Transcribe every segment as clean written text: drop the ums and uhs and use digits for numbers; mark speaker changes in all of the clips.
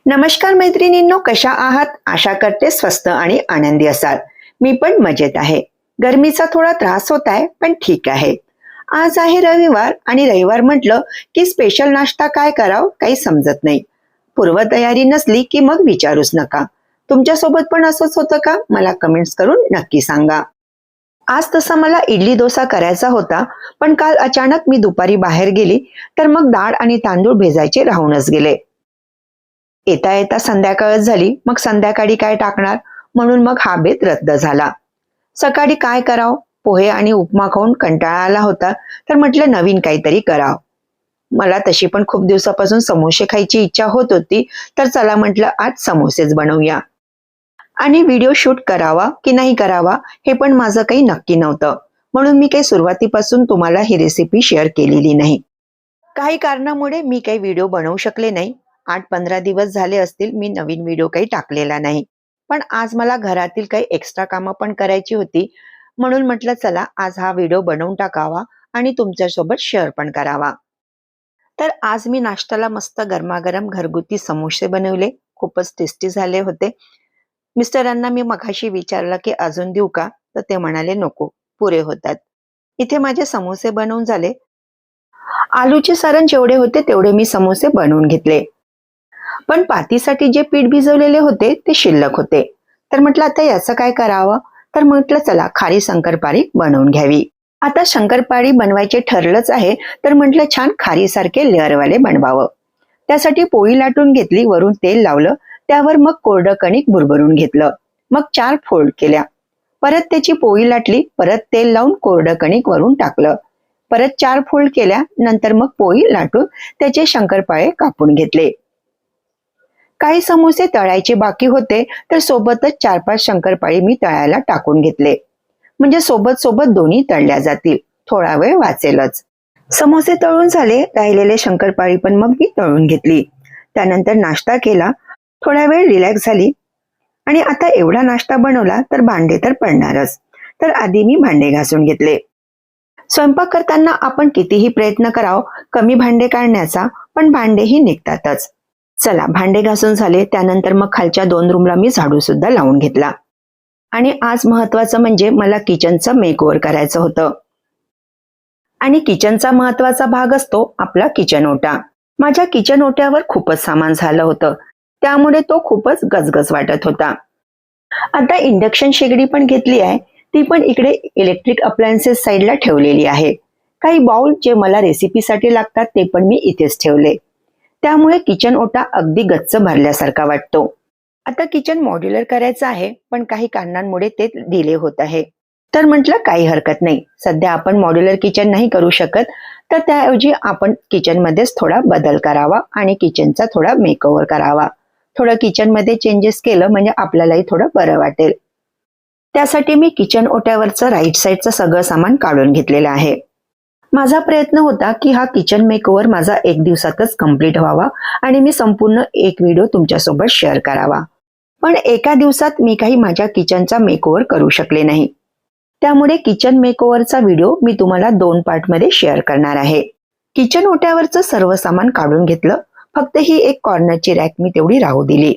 Speaker 1: नमस्कार मैत्रिणींनो, कशा आहात? आशा करते स्वस्त आणि आनंदी असाल. मी पण मजेत आहे. गरमीचा थोडा त्रास होत आहे, पण ठीक आहे. आज आहे रविवार आणि रविवार म्हटलं की स्पेशल नाश्ता काय करावं काही समजत नाही. पूर्वतयारी नसली की मग विचारूच नका. तुमच्यासोबत पण असंच होतं का? मला कमेंट्स करून नक्की सांगा. आज तसा मला इडली डोसा करायचा होता, पण काल अचानक मी दुपारी बाहेर गेली, तर मग डाळ आणि तांदूळ भिजायचे राहूनच गेले. येता येता संध्याकाळच झाली, मग संध्याकाळी काय टाकणार, म्हणून मग हा बेत रद्द झाला. सकाळी काय करावं, पोहे आणि उपमा खाऊन कंटाळा आला होता, तर म्हटलं नवीन काहीतरी करावं. मला तशी पण खूप दिवसापासून समोसे खायची इच्छा होत होती, तर चला म्हटलं आज समोसेच बनवूया. आणि व्हिडिओ शूट करावा की नाही करावा हे पण माझं काही नक्की नव्हतं, म्हणून मी काही सुरुवातीपासून तुम्हाला ही रेसिपी शेअर केलेली नाही. काही कारणामुळे मी काही व्हिडिओ बनवू शकले नाही. 8-15 दिवस झाले असतील मी नवीन व्हिडिओ काही टाकलेला नाही. पण आज मला घरातील काही एक्स्ट्रा कामं पण करायची होती, म्हणून म्हटलं चला आज हा व्हिडिओ बनवून टाकावा आणि तुमच्यासोबत शेअर पण करावा. तर आज मी नाश्त्याला मस्त गरमागरम घरगुती समोसे बनवले. खूपच टेस्टी झाले होते. मिस्टरांना मी मघाशी विचारलं की अजून देऊ का, तर ते म्हणाले नको, पुरे होतात. इथे माझे समोसे बनवून झाले. आलूचे सारण जेवढे होते तेवढे मी समोसे बनवून घेतले. पण पातीसाठी जे पीठ भिजवलेले होते ते शिल्लक होते. तर म्हटलं आता याचं काय करावं, तर म्हटलं चला खारी शंकरपाळी बनवून घ्यावी. आता शंकरपाळी बनवायचे ठरलंच आहे, तर म्हटलं छान खारीसारखे लेअरवाले बनवावं. त्यासाठी पोळी लाटून घेतली, वरून तेल लावलं, त्यावर मग कोरडं कणिक भुरभरून घेतलं. मग 4 फोल्ड केल्या. परत त्याची पोळी लाटली, परत तेल लावून कोरडं कणिक वरून टाकलं. परत 4 फोल्ड केल्या, नंतर मग पोळी लाटून त्याचे शंकरपाळे कापून घेतले. काही समोसे तळायचे बाकी होते, तर सोबतच 4-5 शंकरपाळी मी तळायला टाकून घेतले. म्हणजे सोबत सोबत दोन्ही तळल्या जातील, थोडा वेळ वाचेलच. समोसे तळून झाले, राहिलेले शंकरपाळी पण मग मी तळून घेतली. त्यानंतर नाश्ता केला, थोडा वेळ रिलॅक्स झाली. आणि आता एवढा नाश्ता बनवला तर भांडे तर पडणारच, तर आधी मी भांडे घासून घेतले. स्वयंपाक करताना आपण कितीही प्रयत्न करावं कमी भांडे काढण्याचा, पण भांडेही निघतातच. चला भांडे घासून झाले, त्यानंतर मग खालच्या 2 रूमला मी झाडू सुद्धा लावून घेतला. आणि आज महत्वाचं म्हणजे मला किचनचं मेकओव्हर करायचं होतं. आणि किचनचा महत्वाचा भाग असतो आपला किचन ओटा. माझ्या किचन ओट्यावर खूपच सामान झालं होतं, त्यामुळे तो खूपच गजगज वाटत होता. आता इंडक्शन शेगडी पण घेतली आहे, ती पण इकडे इलेक्ट्रिक अप्लायन्सेस साईडला ठेवलेली आहे. काही बाउल जे मला रेसिपीसाठी लागतात ते पण मी इथेच ठेवले. त्यामुळे किचन ओटा अगदी गच्च भरल्यासारखा वाटतो. आता किचन मॉड्युलर करायचं आहे, पण काही कारणांमुळे ते डिले होत आहे. तर म्हटलं काही हरकत नाही, सध्या आपण मॉड्युलर किचन नाही करू शकत, तर त्याऐवजी आपण किचनमध्येच थोडा बदल करावा आणि किचनचा थोडा मेकओव्हर करावा. थोडं किचनमध्ये चेंजेस केलं म्हणजे आपल्यालाही थोडं बरं वाटेल. त्यासाठी मी किचन ओट्यावरचं राईट साईडचं सगळं सामान काढून घेतलेलं आहे. माझा प्रयत्न होता की हा किचन मेकओव्हर माझा 1 दिवसातच कंप्लीट व्हावा आणि मी संपूर्ण एक व्हिडिओ तुमच्यासोबत शेअर करावा. पण एका दिवसात मी काही माझ्या किचनचा मेकओव्हर करू शकले नाही. त्यामुळे किचन मेकओव्हरचा व्हिडिओ मी तुम्हाला 2 पार्टमध्ये शेअर करणार आहे. किचन ओट्यावरचं सर्व सामान काढून घेतलं, फक्त ही एक कॉर्नरची रॅक मी तेवढी राहू दिली.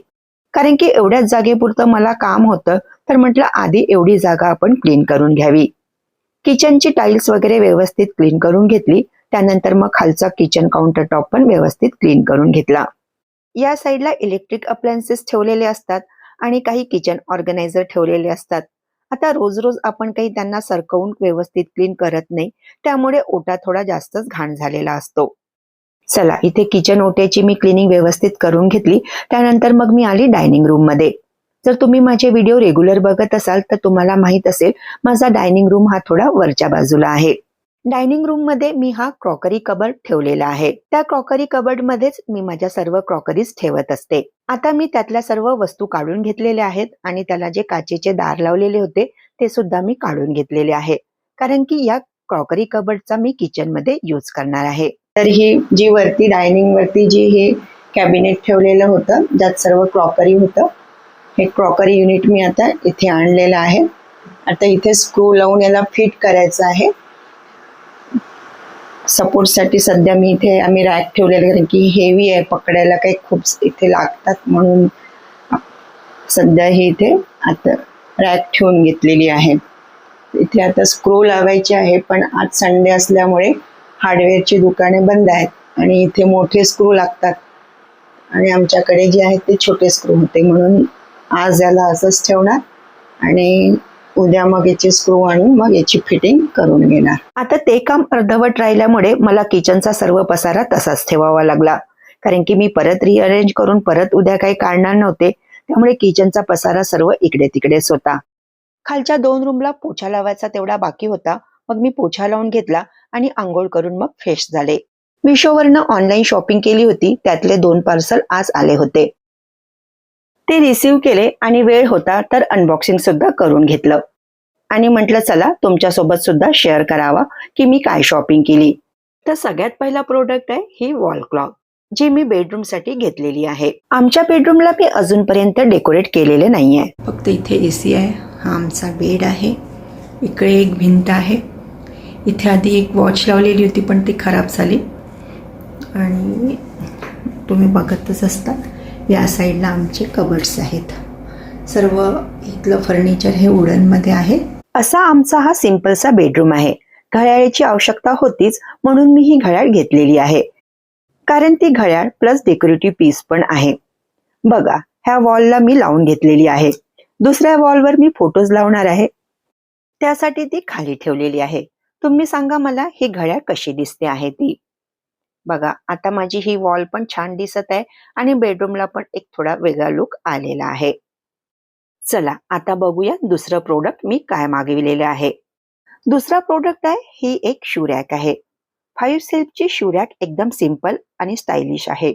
Speaker 1: कारण की एवढ्याच जागेपुरतं मला काम होतं, तर म्हटलं आधी एवढी जागा आपण क्लीन करून घ्यावी. किचनची टाईल्स वगैरे व्यवस्थित क्लीन करून घेतली. त्यानंतर मग खालचा किचन काउंटर टॉप पण व्यवस्थित क्लीन करून घेतला. या साईडला इलेक्ट्रिक अप्लायन्सेस ठेवलेले असतात आणि काही किचन ऑर्गनायझर ठेवलेले असतात. आता रोज रोज आपण काही त्यांना सरकवून व्यवस्थित क्लीन करत नाही, त्यामुळे ओटा थोडा जास्तच घाण झालेला असतो. चला इथे किचन ओट्याची मी क्लिनिंग व्यवस्थित करून घेतली. त्यानंतर मग मी आली डायनिंग रूम मध्ये. जर तुम्ही माझे व्हिडिओ रेग्युलर बघत असाल तर तुम्हाला माहित असेल माझा डायनिंग रूम हा थोडा वरच्या बाजूला आहे. डायनिंग रूम मध्ये मी हा क्रॉकरी कबर्ड ठेवलेला आहे. त्या क्रॉकरी कबर्ड मध्येच मी माझ्या सर्व क्रॉकरीज ठेवत असते. आता मी त्यातल्या सर्व वस्तू काढून घेतलेल्या आहेत आणि त्याला जे काचेचे दार लावलेले होते ते सुद्धा मी काढून घेतलेले आहे, कारण की या क्रॉकरी कबर्डचा मी किचन मध्ये यूज करणार आहे. तर ही जी वरती डायनिंग वरती जी हे कॅबिनेट ठेवलेलं होतं ज्यात सर्व क्रॉकरी होतं, हे क्रॉकरी युनिट मी आता इथे आणलेलं आहे. आता इथे स्क्रू लावून याला फिट करायचं आहे. सपोर्टसाठी सध्या मी इथे आम्ही रॅक ठेवलेले, कारण की हेवी आहे, पकडायला काही खूप इथे लागतात म्हणून सध्या ही इथे आता रॅक ठेवून घेतलेली आहे. इथे आता स्क्रू लावायचे आहे, पण आज संडे असल्यामुळे हार्डवेअरची दुकाने बंद आहेत आणि इथे मोठे स्क्रू लागतात आणि आमच्याकडे जे आहेत ते छोटे स्क्रू होते, म्हणून आज याला असंच ठेवणार आणि उद्या मग याचे स्क्रू आणून मग याची फिटिंग करून घेणार. आता ते काम अर्धवट राहिल्यामुळे मला किचनचा सर्व पसारा तसाच ठेवावा लागला, कारण की मी परत रिअरेंज करून परत उद्या काही काढणार नव्हते, त्यामुळे किचनचा पसारा सर्व इकडे तिकडेच होता. खालच्या 2 रूमला पोछा लावायचा तेवढा बाकी होता, मग मी पोछा लावून घेतला आणि आंघोळ करून मग फ्रेश झाले. मिशोवरनं ऑनलाईन शॉपिंग केली होती, त्यातले 2 पार्सल आज आले होते. ते रिसीव्ह केले आणि वेळ होता तर अनबॉक्सिंग सुद्धा करून घेतलं आणि म्हटलं चला तुमच्यासोबत सुद्धा शेअर करावा की मी काय शॉपिंग केली. तर सगळ्यात पहिला प्रोडक्ट आहे ही वॉल क्लॉक, जी मी बेडरूम साठी घेतलेली आहे. आमच्या बेडरूमला मी अजूनपर्यंत डेकोरेट केलेले नाहीये, फक्त इथे एसी आहे, हा आमचा बेड आहे, इकडे एक भिंत आहे, इथे आधी एक वॉच लावलेली होती पण ती खराब झाली आणि तुम्ही बघतच असता या साईडला आमचे कबर्ड्स आहेत. सर्व इथलं फर्निचर हे वुडनमध्ये आहे. असा आमचा हा सिंपलसा बेडरूम आहे. घड्याळाची आवश्यकता होतीच म्हणून मी ही घड्याळ घेतलेली आहे, कारण ती घड्याळ प्लस डेकोरेटिव्ह पीस पण आहे. बघा, ह्या वॉलला मी लावून घेतलेली आहे. दुसऱ्या वॉलवर मी फोटोज लावणार आहे, त्यासाठी ती खाली ठेवलेली आहे. तुम्ही सांगा मला ही घड्याळ कशी दिसते आहे ती. बघा, आता माझी ही वॉल पण छान दिसत आहे आणि बेडरूमला पण एक थोडा वेगळा लुक आलेला आहे. चला आता बघूया दुसरं प्रोडक्ट मी काय मागविलेलं आहे. दुसरा प्रोडक्ट आहे ही एक शू रॅक आहे. 5 सिल्कची शू रॅक एकदम सिंपल आणि स्टायलिश आहे.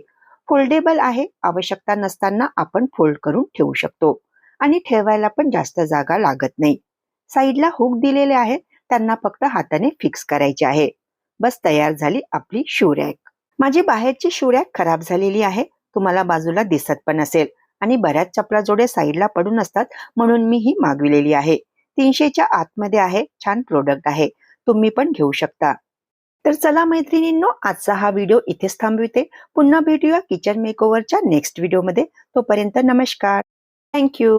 Speaker 1: फोल्डेबल आहे, आवश्यकता नसताना आपण फोल्ड करून ठेवू शकतो आणि ठेवायला पण जास्त जागा लागत नाही. साईडला हुक दिलेले आहे, त्यांना फक्त हाताने फिक्स करायचे आहे. बस तयार झाली आपली शू रॅक. माझी बाहेरची शू रॅक खराब झालेली आहे, तुम्हाला बाजूला दिसत पण असेल, आणि बऱ्याच चपला जोडे साईडला पडून असतात म्हणून मी ही मागविलेली आहे. 300च्या आतमध्ये आहे, छान प्रोडक्ट आहे, तुम्ही पण घेऊ शकता. तर चला मैत्रिणींनो, आजचा हा व्हिडिओ इथेच थांबविते. पुन्हा भेटूया किचन मेकओव्हरच्या नेक्स्ट व्हिडिओमध्ये. तोपर्यंत नमस्कार, थँक्यू.